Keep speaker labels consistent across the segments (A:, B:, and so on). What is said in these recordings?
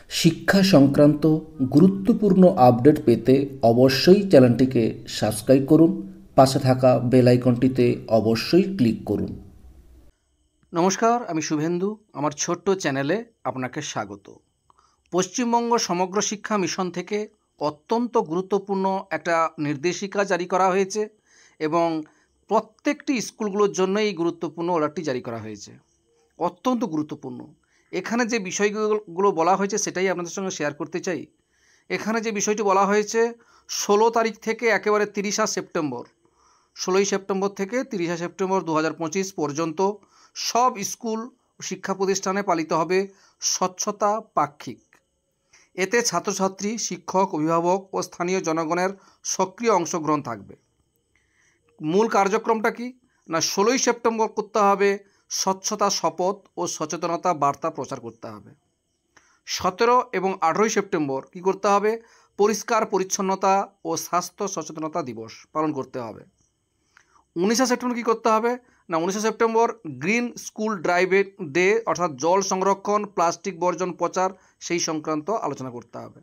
A: শিক্ষা সংক্রান্ত গুরুত্বপূর্ণ আপডেট পেতে অবশ্যই চ্যানেলটিকে সাবস্ক্রাইব করুন। পাশে থাকা বেল আইকনটিতে অবশ্যই ক্লিক করুন।
B: নমস্কার, আমি শুভেন্দু। আমার ছোট্ট চ্যানেলে আপনাকে স্বাগত। পশ্চিমবঙ্গ সমগ্র শিক্ষা মিশন থেকে অত্যন্ত গুরুত্বপূর্ণ একটা নির্দেশিকা জারি করা হয়েছে এবং প্রত্যেকটি স্কুলগুলোর জন্য এই গুরুত্বপূর্ণ অর্ডারটি জারি করা হয়েছে। অত্যন্ত গুরুত্বপূর্ণ। এখানে যে বিষয়গুলো বলা হয়েছে সেটাই আপনাদের সঙ্গে শেয়ার করতে চাই। এখানে যে বিষয়টি বলা হয়েছে 16 তারিখ থেকে একেবারে 30 সেপ্টেম্বর, 16 সেপ্টেম্বর থেকে 30 সেপ্টেম্বর 2025 পর্যন্ত সব স্কুল শিক্ষা প্রতিষ্ঠানে পালিত হবে স্বচ্ছতা পাক্ষিক। এতে ছাত্রছাত্রী, শিক্ষক, অভিভাবক ও স্থানীয় জনগণের সক্রিয় অংশগ্রহণ থাকবে। মূল কার্যক্রমটা কি না, 16 সেপ্টেম্বর করতে হবে স্বচ্ছতা শপথ ও সচেতনতা বার্তা প্রচার করতে হবে। 17 এবং 18 সেপ্টেম্বর কী করতে হবে, পরিষ্কার পরিচ্ছন্নতা ও স্বাস্থ্য সচেতনতা দিবস পালন করতে হবে। 19 সেপ্টেম্বর কী করতে হবে না, 19 সেপ্টেম্বর গ্রিন স্কুল ড্রাইভের ডে, অর্থাৎ জল সংরক্ষণ, প্লাস্টিক বর্জন প্রচার, সেই সংক্রান্ত আলোচনা করতে হবে।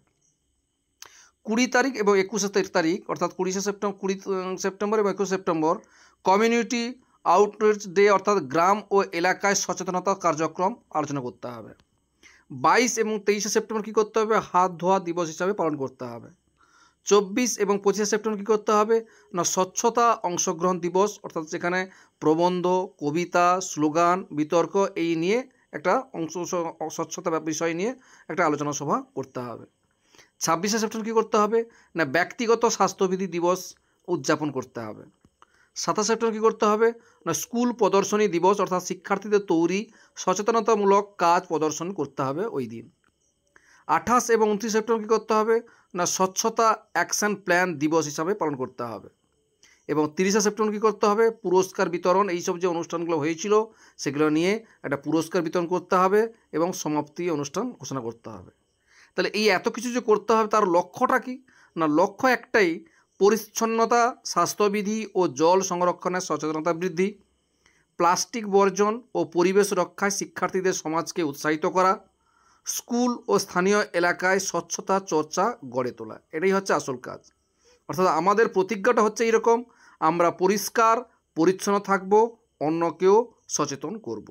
B: 20 তারিখ এবং 21 তারিখ, অর্থাৎ 20 সেপ্টেম্বর এবং 21 সেপ্টেম্বর কমিউনিটি আউটরিচ ডে, অর্থাৎ গ্রাম ও এলাকায় সচেতনতা কার্যক্রম আলোচনা করতে হবে। 22 এবং 23 সেপ্টেম্বর কী করতে হবে, হাত ধোয়া দিবস হিসাবে পালন করতে হবে। 24 এবং 25 সেপ্টেম্বর কী করতে হবে না, স্বচ্ছতা অংশগ্রহণ দিবস, অর্থাৎ সেখানে প্রবন্ধ, কবিতা, স্লোগান, বিতর্ক এই নিয়ে একটা স্বচ্ছতা বিষয় নিয়ে একটা আলোচনা সভা করতে হবে। 26 সেপ্টেম্বর কী করতে হবে না, ব্যক্তিগত স্বাস্থ্যবিধি দিবস উদযাপন করতে হবে। 27 সেপ্টেম্বর কী করতে হবে না, স্কুল প্রদর্শনী দিবস, অর্থাৎ শিক্ষার্থীদের তৈরি সচেতনতামূলক কাজ প্রদর্শন করতে হবে ওই দিন। 28 এবং 29 সেপ্টেম্বর কী করতে হবে না, স্বচ্ছতা অ্যাকশন প্ল্যান দিবস হিসাবে পালন করতে হবে। এবং 30 সেপ্টেম্বর কী করতে হবে, পুরস্কার বিতরণ, এইসব যে অনুষ্ঠানগুলো হয়েছিল সেগুলো নিয়ে একটা পুরস্কার বিতরণ করতে হবে এবং সমাপ্তি অনুষ্ঠান ঘোষণা করতে হবে। তাহলে এই এত কিছু যে করতে হবে তার লক্ষ্যটা কি না, লক্ষ্য একটাই, পরিচ্ছন্নতা, স্বাস্থ্যবিধি ও জল সংরক্ষণের সচেতনতা বৃদ্ধি, প্লাস্টিক বর্জন ও পরিবেশ রক্ষায় শিক্ষার্থীদের সমাজকে উৎসাহিত করা, স্কুল ও স্থানীয় এলাকায় স্বচ্ছতা চর্চা গড়ে তোলা। এটাই হচ্ছে আসল কাজ। অর্থাৎ আমাদের প্রতিজ্ঞাটা হচ্ছে এরকম, আমরা পরিষ্কার পরিচ্ছন্ন থাকব, অন্যকেও সচেতন করব।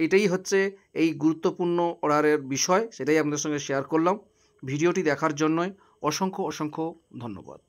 B: এটাই হচ্ছে এই গুরুত্বপূর্ণ অর্ডারের বিষয়, সেটাই আপনাদের সঙ্গে শেয়ার করলাম। ভিডিওটি দেখার জন্যই অসংখ্য অসংখ্য ধন্যবাদ।